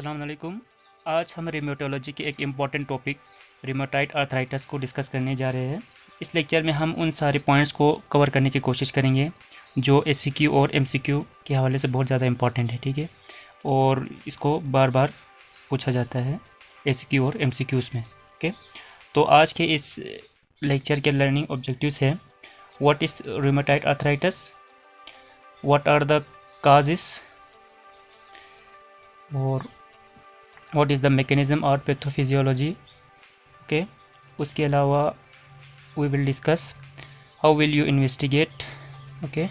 अस्सलाम वालेकुम। आज हम रिमेटोलॉजी के एक इम्पॉर्टेंट टॉपिक रिमेटॉइड आर्थराइटिस को डिस्कस करने जा रहे हैं। इस लेक्चर में हम उन सारे पॉइंट्स को कवर करने की कोशिश करेंगे जो एससीक्यू और एमसीक्यू के हवाले से बहुत ज़्यादा इम्पॉर्टेंट है, ठीक है, और इसको बार बार पूछा जाता है एससीक्यू और एमसीक्यूज़ में। ओके, तो आज के इस लेक्चर के लर्निंग ऑब्जेक्टिव्स है: what is rheumatoid arthritis, what are the causes, और व्हाट इज़ द मैकेनिज्म और पैथोफिजियोलॉजी। ओके, उसके अलावा we will discuss how will you investigate. Okay,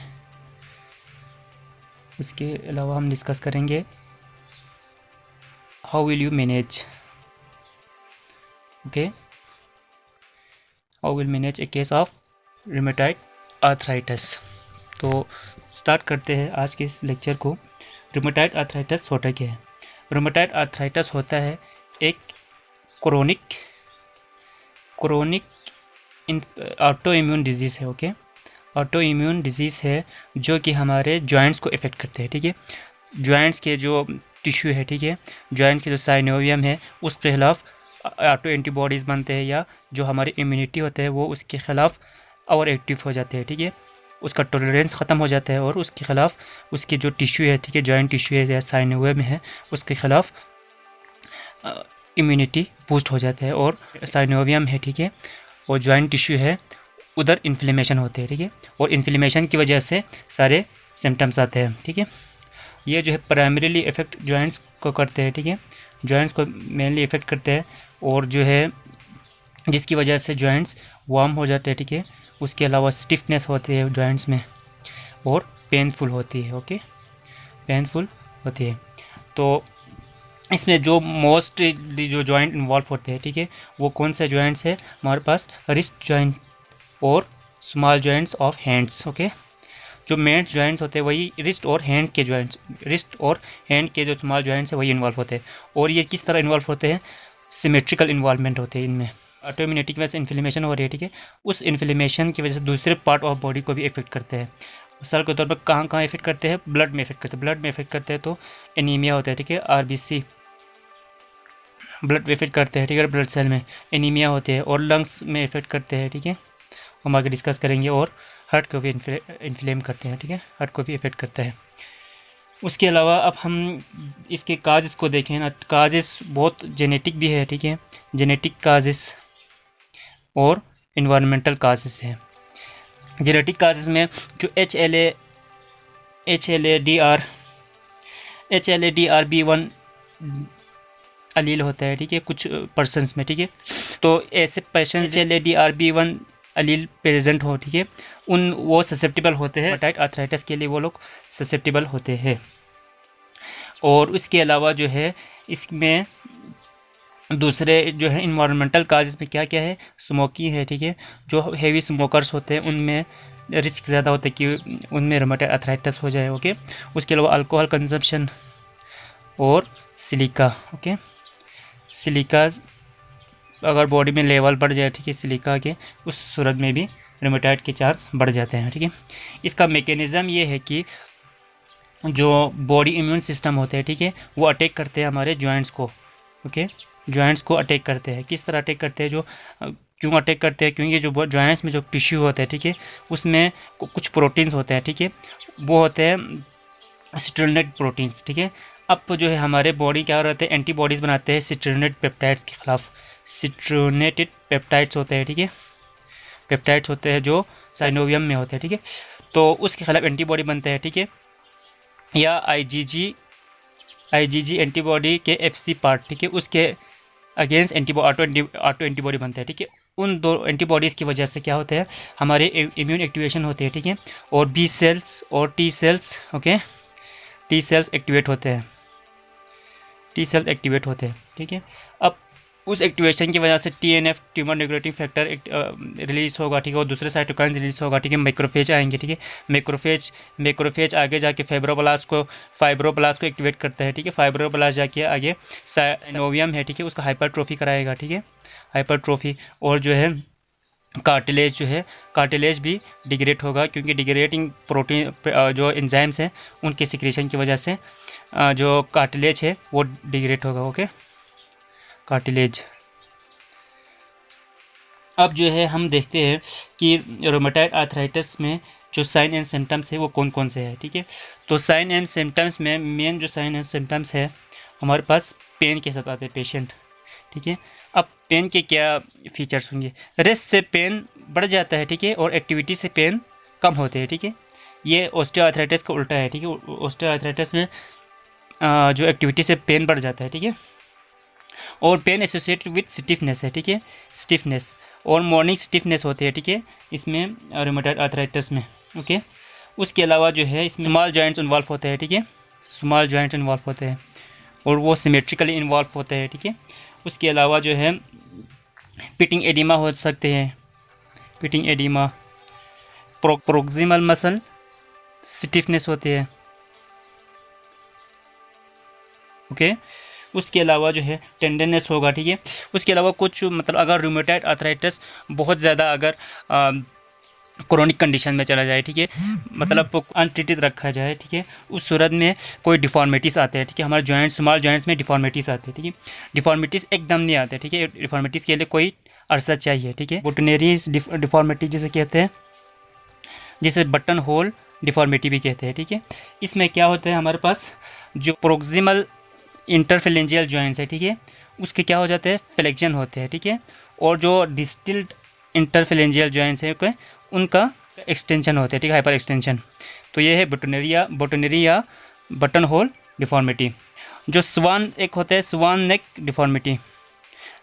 उसके अलावा हम डिस्कस करेंगे how will you manage. Okay, how will manage a case of rheumatoid arthritis. तो start करते हैं आज के इस लेक्चर को। रिमेटॉइड आर्थराइटिस होता क्या है? रूमेटॉइड आर्थराइटिस होता है एक क्रोनिक ऑटो इम्यून डिजीज़ है। ओके, ऑटो इम्यून डिजीज़ है जो कि हमारे जॉइंट्स को इफ़ेक्ट करते हैं, ठीक है। जॉइंट्स के जो टिश्यू है, ठीक है, जॉइंट्स के जो साइनोवियम है उसके खिलाफ ऑटो एंटीबॉडीज़ बनते हैं, या जो हमारी इम्यूनिटी होता है वो उसके खिलाफ और एक्टिव हो जाते हैं, ठीक है। उसका टॉलरेंस ख़त्म हो जाता है और उसके ख़िलाफ़ उसके जो टिश्यू है, ठीक है, जॉइंट टिश्यू है या साइनोवियम है, उसके ख़िलाफ़ इम्यूनिटी बूस्ट हो जाता है। और साइनोवियम है, ठीक है, और जॉइंट टिश्यू है, उधर इन्फ्लेमेशन होते हैं, ठीक है, और इन्फ्लेमेशन की वजह से सारे सिम्टम्स आते हैं, ठीक है। ये जो है प्राइमरीली इफ़ेक्ट जॉइंट्स को करते हैं, ठीक है, जॉइंट्स को मेनली इफ़ेक्ट करते हैं, और जो है जिसकी वजह से जॉइंट्स वार्म हो जाते हैं, ठीक है। उसके अलावा स्टिफनेस होती है जॉइंट्स में और पेनफुल होती है। ओके, पेनफुल होती है। तो इसमें जो मोस्टली जो जॉइंट इन्वॉल्व होते हैं, ठीक है, वो कौन से जॉइंट्स है हमारे पास? रिस्ट जॉइंट और small joints of hands. Okay, जो मेन जॉइंट्स होते हैं वही रिस्ट और हैंड के जॉइंट्स, रिस्ट और हैंड के जो स्मॉल जॉइंट्स है वही इन्वॉल्व होते हैं। और ये किस तरह इन्वॉल्व होते हैं? सिमेट्रिकल इन्वॉल्वमेंट होते हैं इनमें। ऑटो इम्यूनिटी की वजह से इन्फ्लेमेशन हो रही है, ठीक है, उस इन्फ्लेमेशन की वजह से दूसरे पार्ट ऑफ बॉडी को भी इफेक्ट करते हैं। मिसाल के तौर पर कहाँ कहाँ इफेक्ट करते हैं? ब्लड में इफेक्ट करते हैं। ब्लड में इफेक्ट करते हैं तो एनीमिया होता है, ठीक है, आरबीसी ब्लड में इफेक्ट करते हैं, ठीक है, ब्लड सेल में एनीमिया होते हैं। और लंग्स में इफेक्ट करते हैं, ठीक है, हम आगे डिस्कस करेंगे। और हार्ट को भी इन्फ्लेम करते हैं, ठीक है, हार्ट को भी इफेक्ट करता है। उसके अलावा अब हम इसके काजेस को देखें ना, काजेस बहुत जेनेटिक भी है, ठीक है, जेनेटिक काजेस और इन्वायरमेंटल काजेस है। जेनेटिक काजेस में जो H L A D R B one allele होता है, ठीक है, कुछ पर्सन्स में, ठीक है। तो ऐसे पेशेंट्स HLA-DR1 अलील प्रेजेंट हो, ठीक है, वो ससेप्टेबल होते हैं रिमेटॉइड आर्थराइटिस के लिए, वो लोग ससेप्टेबल होते हैं। और उसके अलावा जो है इसमें दूसरे जो है इन्वायरमेंटल काजेस में क्या क्या है? स्मोकिंग है, ठीक है, जो हेवी स्मोकर्स होते हैं उनमें रिस्क ज़्यादा होता है कि उनमें रिमेटॉइड आर्थराइटिस हो जाए। ओके, उसके अलावा अल्कोहल कंजम्पशन और सिलिका। ओके, सिलिका अगर बॉडी में लेवल बढ़ जाए, ठीक है, सिलिका के, उस सूरत में भी रिमेटॉइड के चांस बढ़ जाते हैं, ठीक है। इसका मैकेनिज़्म ये है कि जो बॉडी इम्यून सिस्टम होते हैं, ठीक है, वो अटैक करते हैं हमारे जॉइंट्स को। ओके, जॉइंट्स को अटैक करते हैं। किस तरह अटैक करते हैं? जो क्यों अटैक करते हैं? क्योंकि जो जॉइंट्स में जो टिश्यू होता है, ठीक है, उसमें कुछ प्रोटीन्स होते हैं, ठीक है, वो होते हैं सिट्रोनेट प्रोटीन्स, ठीक है। अब जो है हमारे बॉडी क्या रहते हैं? एंटीबॉडीज़ बनाते हैं सिट्रोनेट पेप्टाइड्स के खिलाफ। सिट्रोनेटेड पेप्टाइड्स होते हैं, ठीक है, पेप्टाइड्स होते हैं जो साइनोवियम में होते हैं, ठीक है, तो उसके खिलाफ एंटीबॉडी बनते हैं, ठीक है, या आईजीजी एंटीबॉडी के एफसी पार्ट, ठीक है, उसके अगेंस्ट ऑटो एंटीबॉडी बनते हैं, ठीक है। उन दो एंटीबॉडीज़ की वजह से क्या होता है? हमारे इम्यून एक्टिवेशन होते हैं, ठीक है, और बी सेल्स और T cells, okay, T cells activate होते हैं, टी सेल्स एक्टिवेट होते हैं, ठीक है। अब उस एक्टिवेशन की वजह से टीएनएफ, ट्यूमर नेगुलेटिंग फैक्टर रिलीज होगा, ठीक है, और दूसरे साइटोकाइन रिलीज होगा, ठीक है, मैक्रोफेज आएंगे, ठीक है, मैक्रोफेज आगे जाके फाइब्रोब्लास्ट को एक्टिवेट करता है, ठीक है, फाइब्रोब्लास्ट जाके आगे साइनोवियम है, ठीक है, उसका हाइपरट्रोफी कराएगा, ठीक है, हाइपरट्रोफी। और जो है कार्टिलेज जो है, कार्टिलेज भी डिग्रेड होगा, क्योंकि डिग्रेडिंग प्रोटीन जो एंजाइम्स हैं उनके सिक्रेशन की वजह से जो कार्टिलेज है वो डिग्रेड होगा। Okay, cartilage. अब जो है हम देखते हैं कि रोमेटाइड आर्थराइटिस में जो साइन एंड सिम्टम्स है वो कौन कौन से हैं। ठीक है, तो साइन एंड सिम्टम्स में मेन जो साइन एंड सिम्टम्स है हमारे पास पेन के साथ आते हैं पेशेंट। ठीक है, अब पेन के क्या फीचर्स होंगे? रेस्ट से पेन बढ़ जाता है, ठीक है, और एक्टिविटी से पेन कम होते हैं। ठीक है, ये ऑस्टियोआर्थराइटिस का उल्टा है। ठीक है, ऑस्टियोआर्थराइटिस में जो एक्टिविटी से पेन बढ़ जाता है। ठीक है, और पेन एसोसिएटेड विथ स्टिफनेस है। ठीक है, स्टिफनेस और मॉर्निंग स्टिफनेस होती है। ठीक है, इसमें रूमेटॉइड आर्थराइटिस में। ओके, उसके अलावा जो है इसमें स्मॉल जॉइंट्स इन्वॉल्व होते हैं। ठीक है, स्मॉल जॉइंट इन्वॉल्व होते हैं और वो सिमेट्रिकली इन्वॉल्व होते हैं। ठीक है, उसके अलावा जो है पिटिंग एडिमा हो सकते हैं, pitting oedema, proximal muscle stiffness होती है। ओके, उसके अलावा जो है टेंडरनेस होगा। ठीक है, उसके अलावा कुछ मतलब अगर रूमेटॉइड आर्थराइटिस बहुत ज़्यादा अगर क्रोनिक कंडीशन में चला जाए, ठीक है, मतलब अनट्रीटेड रखा जाए, ठीक है, उस सूरत में कोई डिफॉर्मिटीज़ आते हैं। ठीक है, हमारे जॉइंट्स, स्मॉल जॉइंट्स में डिफॉर्मिटीज़ आते हैं। ठीक है, डिफॉर्मिटीज़ एकदम नहीं आते। ठीक है, डिफॉर्मिटीज़ के लिए कोई अरसा चाहिए। ठीक है, बोटनेरीज डिफॉर्मिटी जिसे कहते हैं, जिसे बटन होल डिफॉर्मिटी भी कहते हैं। ठीक है, इसमें क्या होता है हमारे पास जो प्रोक्सिमल इंटरफेलेंजियल जॉइंट्स है, ठीक है, उसके क्या हो जाते हैं, फ्लेक्शन होते हैं। ठीक है, और जो डिस्टिल्ड इंटरफेलेंजियल जॉइंट्स है उनका एक्सटेंशन होते हैं। ठीक है, हाइपर एक्सटेंशन। तो ये है बोटनरी या बटन होल डिफॉर्मिटी। जो स्वान एक होता है, स्वान नेक डिफॉर्मिटी,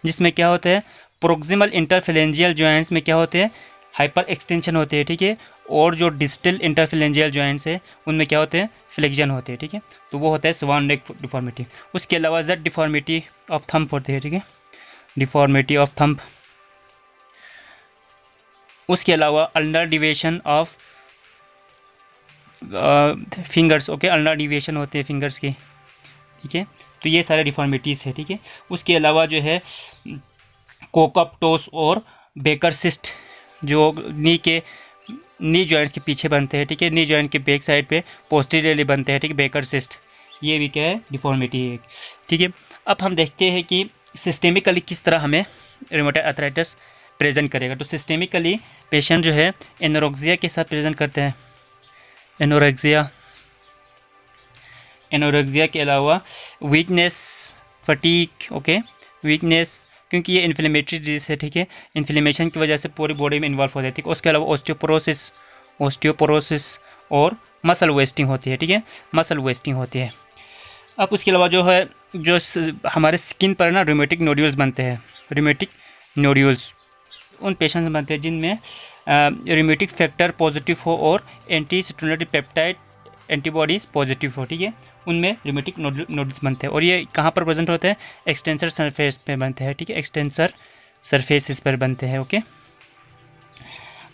जिसमें क्या होता है प्रोक्सिमल इंटरफेलेंजियल जॉइंट्स में क्या होते हैं, हाइपर एक्सटेंशन होते हैं। ठीक है, और जो डिस्टल इंटरफेलेंजियल जॉइंट्स है उनमें क्या होते हैं, फ्लेक्शन होते हैं। ठीक है, तो वो होता है स्वान नेक डिफॉर्मिटी। उसके अलावा जेड डिफॉर्मिटी ऑफ थंब होती है। ठीक है, डिफॉर्मिटी ऑफ थंब। उसके अलावा ulnar deviation of fingers. Okay, ulnar deviation होते हैं फिंगर्स की। ठीक है, तो ये सारे डिफॉर्मिटीज़ है। ठीक है, उसके अलावा जो है कोकअपटोस और बेकर सिस्ट जो नी जॉइंट्स के पीछे बनते हैं। ठीक है, नी जॉइंट के बैक साइड पे पोस्टीरियरली बनते हैं। ठीक है, बेकर सिस्ट, ये भी क्या है, डिफॉर्मिटी है। ठीक है, अब हम देखते हैं कि सिस्टेमिकली किस तरह हमें रूमेटॉइड आर्थराइटिस प्रेजेंट करेगा। तो सिस्टेमिकली पेशेंट जो है एनोरेक्सिया के साथ प्रेजेंट करते हैं। एनोरेक्सिया के अलावा वीकनेस, फटीग। ओके, वीकनेस, क्योंकि ये इन्फ्लेमेटरी डिजीज है। ठीक है, इन्फ्लेमेशन की वजह से पूरी बॉडी में इन्वॉल्व हो जाती है। उसके अलावा ऑस्टियोपोरोसिस और मसल वेस्टिंग होती है। ठीक है, मसल वेस्टिंग होती है। अब उसके अलावा जो है जो हमारे स्किन पर ना रूमेटिक नोड्यूल्स बनते हैं। रूमेटिक नोड्यूल्स उन पेशेंट्स बनते हैं जिनमें रूमेटिक फैक्टर पॉजिटिव हो और anti stimulatory peptide antibodies positive हो। ठीक है, उनमें रूमेटिक नोड्यूल्स बनते हैं। और ये कहाँ पर प्रेजेंट होते हैं, एक्सटेंसर सरफेस पे बनते हैं। ठीक है, एक्सटेंसर सरफेसेस पर बनते हैं। ओके,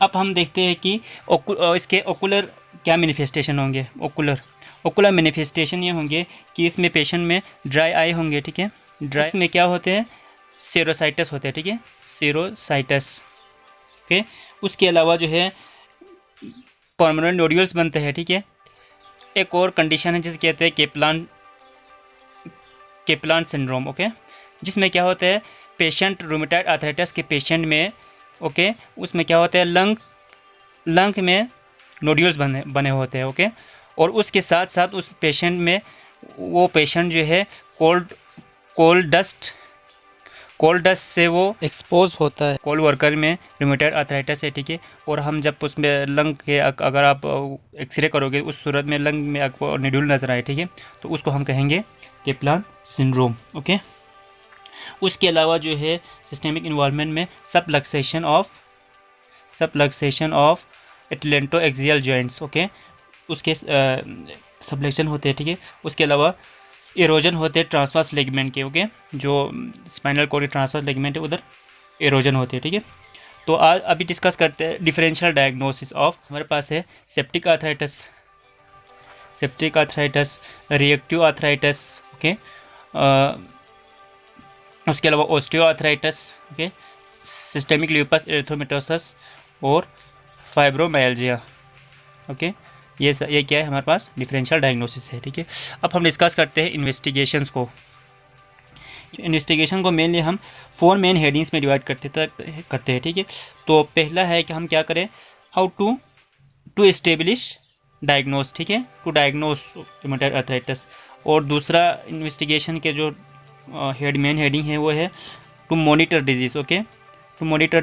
अब हम देखते हैं कि इसके ओकुलर क्या मैनिफेस्टेशन होंगे। ओकुलर मैनिफेस्टेशन ये होंगे कि इसमें पेशेंट में ड्राई आई होंगे। ठीक है, ड्राई में क्या होते हैं, सेरोसाइटस होते हैं। ठीक है, सेरोसाइटस। ओके, उसके अलावा जो है परमानेंट नोड्यूल्स बनते हैं। ठीक है, एक और कंडीशन है जिसे कहते हैं केपलान सिंड्रोम। ओके, जिसमें क्या होता है पेशेंट रूमेटॉइड आर्थराइटिस के पेशेंट में, ओके, उसमें क्या होता है लंग में नोड्यूल्स बने होते हैं। ओके, और उसके साथ साथ उस पेशेंट में वो पेशेंट जो है कोल्ड डस्ट से वो एक्सपोज होता है। कोल्ड वर्कर में रूमेटॉइड आर्थराइटिस है। ठीक है, और हम जब उसमें लंग के अगर आप एक्सरे करोगे उस सूरत में लंग में आपको नोड्यूल नजर आए, ठीक है, तो उसको हम कहेंगे केपलान सिंड्रोम। ओके, उसके अलावा जो है सिस्टेमिक इन्वॉल्वमेंट में subluxation of atlanto axial joints. Okay, उसके सबलेक्शन होते हैं। ठीक है, उसके अलावा इरोजन होते हैं ट्रांसवर्स लिगामेंट के। ओके, जो स्पाइनल कॉर्ड ट्रांसवर्स लिगामेंट है उधर इरोजन होती है। ठीक है, तो आज अभी डिस्कस करते हैं डिफरेंशियल डायग्नोसिस ऑफ। हमारे पास है septic arthritis, reactive arthritis. Okay, उसके अलावा osteo arthritis. Okay, systemic lupus erythematosus और फाइब्रोमाइल्जिया। ओके, ये क्या है हमारे पास डिफरेंशियल डायग्नोसिस है। ठीक है, अब हम डिस्कस करते हैं इन्वेस्टिगेशंस को। इन्वेस्टिगेशन को मेनली हम 4 मेन हेडिंग्स में डिवाइड करते हैं। ठीक है, तो पहला है कि हम क्या करें, हाउ टू एस्टेब्लिश डायग्नोस। ठीक है, टू डायग्नोस रूमेटॉइड आर्थराइटिस। और दूसरा इन्वेस्टिगेशन के जो मेन हेडिंग है वो है to monitor disease. Okay, to monitor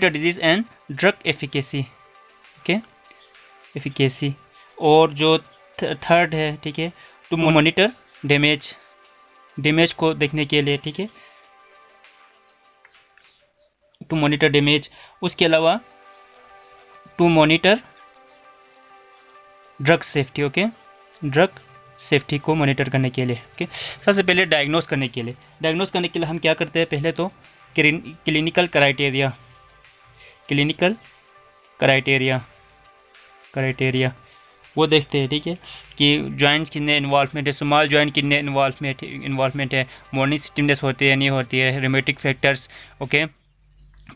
disease and drug efficacy. Okay, efficacy. और जो थर्ड है, ठीक है, टू मॉनिटर डैमेज को देखने के लिए। ठीक है, टू मॉनिटर डैमेज। उसके अलावा to monitor drug safety. Okay, drug safety को मॉनिटर करने के लिए। ओके, सबसे पहले डायग्नोस करने के लिए हम क्या करते हैं, पहले तो क्लिनिकल क्राइटेरिया वो देखते हैं। ठीक है, कि जॉइंट्स कितने इन्वॉल्वमेंट है, स्मॉल जॉइंट कितने इन्वॉल्वमेंट है, मॉर्निंग स्टिफनेस होती है नहीं होती है, रिमेटिक फैक्टर्स ओके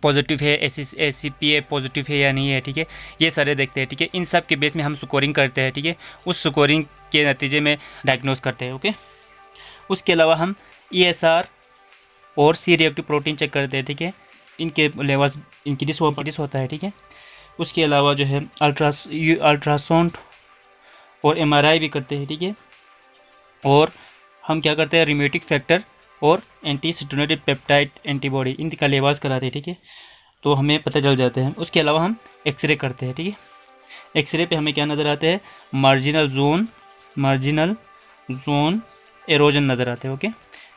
पॉजिटिव है, ACPA पॉजिटिव है या नहीं है। ठीक है, ये सारे देखते हैं। ठीक है, इन सब के बेस में हम स्कोरिंग करते हैं। ठीक है, उस स्कोरिंग के नतीजे में डायग्नोस करते हैं। ओके, उसके अलावा हम ESR और C रिएक्टिव प्रोटीन चेक करते हैं। ठीक है, इनके लेवल्स इंक्रीज होता है। ठीक है, उसके अलावा जो है अल्ट्रासाउंड और MRI भी करते हैं। ठीक है, और हम क्या करते हैं, रिमेटिक फैक्टर और एंटी-सिटोनेटिव पेप्टाइड एंटीबॉडी इनका लेवल्स कराते हैं। ठीक है, तो हमें पता चल जाते हैं। उसके अलावा हम एक्सरे करते हैं। ठीक है, एक्सरे पे हमें क्या नज़र आते हैं, मार्जिनल जोन एरोजन नज़र आते हैं। ओके,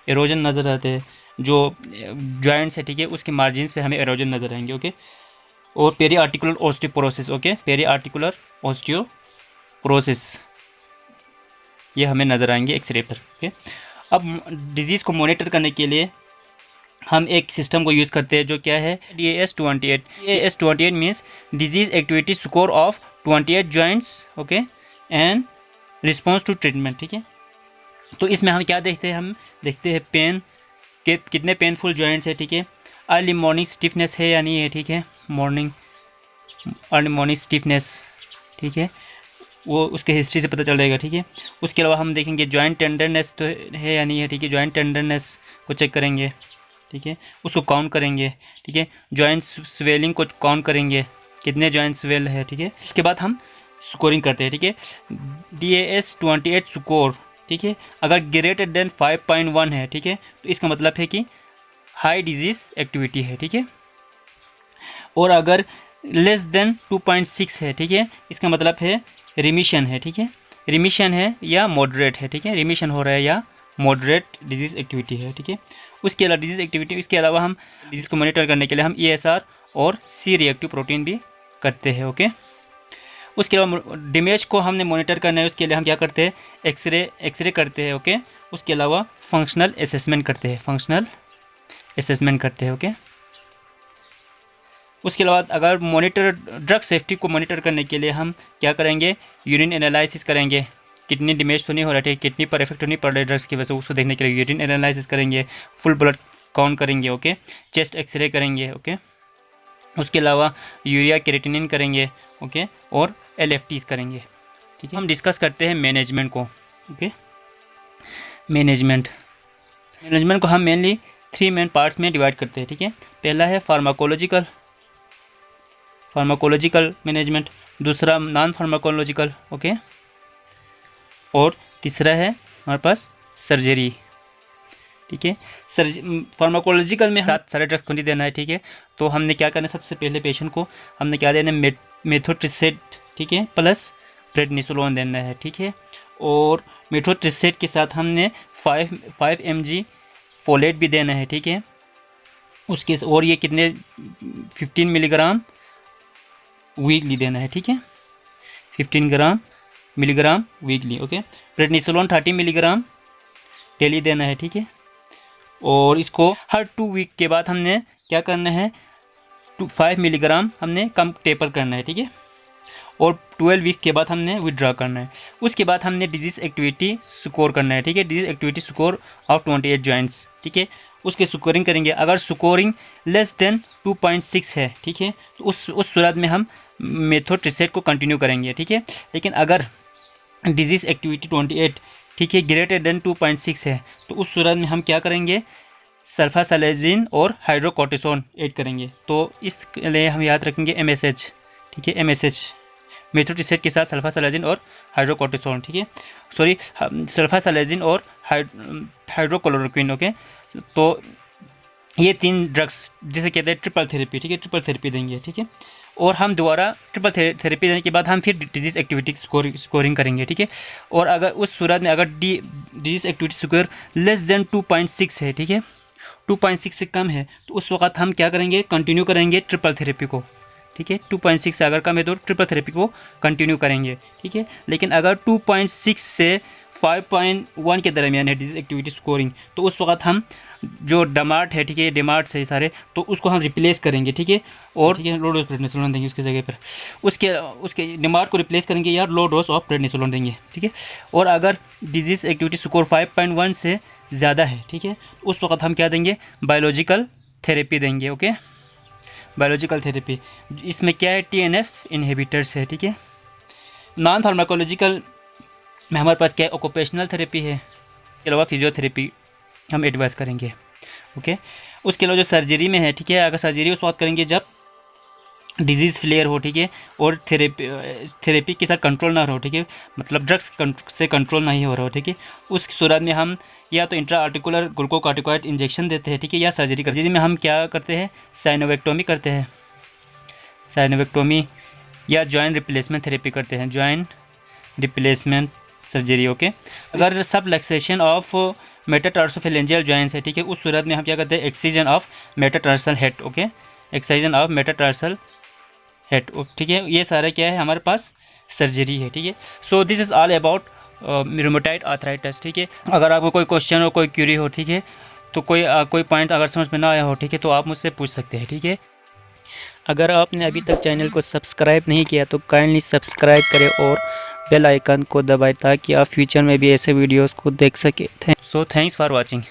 एरोजन नज़र आते हैं, जो जॉइंट्स है। ठीक है, उसके मार्जिन पे हमें एरोजन नज़र आएंगे। ओके, और periarticular osteoporosis. Okay, periarticular osteoporosis ये हमें नज़र आएंगे एक्सरे पर। ओके, अब डिजीज़ को मॉनिटर करने के लिए हम एक सिस्टम को यूज़ करते हैं जो क्या है, DAS28। DAS28 means disease activity score of 28 joints. Okay, and response to treatment. ठीक है, तो इसमें हम क्या देखते हैं, हम देखते हैं पेन के कितने पेनफुल जॉइंट्स है। ठीक है, अर्ली मॉर्निंग स्टिफनेस है या नहीं है। ठीक है, अर्ली मॉर्निंग स्टिफनेस। ठीक है, वो उसके हिस्ट्री से पता चल जाएगा। ठीक है, उसके अलावा हम देखेंगे जॉइंट टेंडरनेस तो है या नहीं है। ठीक है, जॉइंट टेंडरनेस को चेक करेंगे। ठीक है, उसको काउंट करेंगे। ठीक है, जॉइंट स्वेलिंग को काउंट करेंगे, कितने जॉइंट स्वेल है। ठीक है, उसके बाद हम स्कोरिंग करते हैं। ठीक है, DAS28 स्कोर। ठीक है, अगर ग्रेटर देन 5.1 है। ठीक है, तो इसका मतलब है कि हाई डिजीज़ एक्टिविटी है। ठीक है, और अगर लेस देन 2.6 है। ठीक है, इसका मतलब है रिमिशन है। ठीक है, रिमिशन है या मॉडरेट है। ठीक है, रिमिशन हो रहा है या मॉडरेट डिजीज़ एक्टिविटी है। ठीक है, उसके अलावा डिजीज़ एक्टिविटी, इसके अलावा हम डिजीज़ को मॉनिटर करने के लिए हम ESR और C रिएक्टिव प्रोटीन भी करते हैं। ओके, उसके अलावा डैमेज को हमने मॉनिटर करना है, उसके लिए हम क्या करते हैं, एक्सरे करते हैं। ओके, उसके अलावा फंक्शनल असेसमेंट करते हैं। ओके, उसके अलावा अगर ड्रग सेफ्टी को मॉनिटर करने के लिए हम क्या करेंगे, यूरिन एनालिसिस करेंगे, कितनी डैमेज तो नहीं हो रहा है, कितनी पर इफेक्ट तो नहीं पड़ रहा है ड्रग्स की वजह से, उसको देखने के लिए यूरिन एनालिसिस करेंगे, फुल ब्लड काउंट करेंगे। ओके, चेस्ट एक्सरे करेंगे। ओके, उसके अलावा यूरिया क्रिएटिनिन करेंगे। ओके, और LFTs करेंगे। ठीक है, हम डिस्कस करते हैं मैनेजमेंट को। ओके, मैनेजमेंट को हम मेनली 3 मेन पार्ट्स में डिवाइड करते हैं। ठीक है, पहला है फार्माकोलॉजिकल मैनेजमेंट, दूसरा नॉन फार्माकोलॉजिकल। ओके, और तीसरा है हमारे पास सर्जरी। ठीक है, फार्माकोलॉजिकल में सारे ड्रग्स को नहीं देना है। ठीक है, तो हमने क्या करना है, सबसे पहले पेशेंट को हमने क्या देना है, मेथोट्रिक्सेट। ठीक है, प्लस प्रेडनिसोलोन देना है। ठीक है, और मेथोट्रिक्सेट के साथ हमने 5 mg फोलेट भी देना है। ठीक है, उसके और ये कितने 15 मिलीग्राम वीकली देना है। ठीक है, 15 milligram weekly. Okay, prednisolone 30 milligram daily देना है। ठीक है, और इसको हर 2 वीक के बाद हमने क्या करना है, 5 मिलीग्राम हमने कम टेपर करना है। ठीक है, और 12 वीक के बाद हमने विड्रॉ करना है। उसके बाद हमने डिजीज़ एक्टिविटी स्कोर करना है, ठीक है, disease activity score of 28 joints, ठीक है, उसके स्कोरिंग करेंगे। अगर स्कोरिंग लेस देन 2.6 है, ठीक है, तो उस सूरत में हम मेथोट्रेक्सेट को कंटिन्यू करेंगे, ठीक है। लेकिन अगर डिजीज़ एक्टिविटी 28, ठीक है, ग्रेटर देन 2.6 है, तो उस सूरत में हम क्या करेंगे, सल्फासालाजिन और हाइड्रोकोर्टिसोन ऐड करेंगे। तो इसके लिए हम याद रखेंगे MSH, ठीक है, MSH मेथोट्रेक्सेट के साथ सल्फासालाजिन और हाइड्रोकोर्टिसोन, ठीक है, सॉरी सल्फासालाजिन और हाइड्रोक्लोरोक्विन, ओके। तो ये 3 ड्रग्स जिसे कहते हैं ट्रिपल थेरेपी, ठीक है, ट्रिपल थेरेपी देंगे, ठीक है। और हम दोबारा ट्रिपल थेरेपी देने के बाद हम फिर डिजीज़ एक्टिविटी स्कोरिंग करेंगे, ठीक है। और अगर उस सूरत में अगर disease activity score less than 2.6 है, ठीक है, 2.6 से कम है, तो उस वक्त हम क्या करेंगे, कंटिन्यू करेंगे ट्रिपल थेरेपी को, ठीक है। 2.6 से अगर कम है तो ट्रिपल थेरेपी को कंटिन्यू करेंगे, ठीक है। लेकिन अगर 2.6 से 5.1 के दरमियान है डिजीज़ एक्टिविटी स्कोरिंग, तो उस वक्त हम जो डमार्ट है, ठीक है, डिमार्ट है सारे, तो उसको हम रिप्लेस करेंगे, ठीक है। और ठीक है, लो डोज प्रेडनिसोलोन देंगे उसकी जगह पर, उसके डिमार्ट को रिप्लेस करेंगे या लो डोज ऑफ प्रेडनिसोलोन देंगे, ठीक है। और अगर डिजीज़ एक्टिविटी स्कोर 5.1 से ज़्यादा है, ठीक है, उस वक्त हम क्या देंगे, बायोलॉजिकल थेरेपी देंगे, ओके, बायोलॉजिकल थेरेपी। इसमें क्या है, TNF इनहिबिटर्स है, ठीक है। नॉन फार्माकोलॉजिकल में हमारे पास क्या है, ऑक्यूपेशनल थेरेपी है, इसके अलावा फिजियोथेरेपी हम एडवाइस करेंगे, ओके। उसके अलावा जो सर्जरी में है, ठीक है, अगर सर्जरी उस वक्त करेंगे जब डिजीज़ फ्लेयर हो, ठीक है, और थेरेपी के साथ कंट्रोल ना हो, ठीक है, मतलब ड्रग्स से कंट्रोल नहीं हो रहा हो, ठीक है, उस सूरत में हम या तो इंट्रा आर्टिकुलर ग्लूकोकॉर्टिकॉइड इंजेक्शन देते हैं, ठीक है, या सर्जरी में हम क्या करते हैं, साइनोवेक्टोमी करते हैं, साइनोवेक्टोमी या जॉइंट रिप्लेसमेंट थेरेपी करते हैं, जॉइंट रिप्लेसमेंट सर्जरी, ओके। अगर सबलक्सेशन ऑफ मेटाटार्सोफेलेंजियल जॉइंट्स है, ठीक है, उस सूरत में हम क्या करते हैं, excision of metatarsal head, okay, excision of metatarsal head, ठीक है। ये सारा क्या है, हमारे पास सर्जरी है, ठीक है। So this is all about rheumatoid arthritis, ठीक है। अगर आपको कोई क्वेश्चन हो, कोई क्यूरी हो, ठीक है, तो कोई पॉइंट अगर समझ में ना आया हो, ठीक है, तो आप मुझसे पूछ सकते हैं, ठीक है। अगर आपने अभी तक चैनल को सब्सक्राइब नहीं किया तो काइंडली सब्सक्राइब करें और बेल आइकन को दबाएं ताकि आप फ्यूचर में भी ऐसे वीडियोस को देख सकें। So thanks for watching.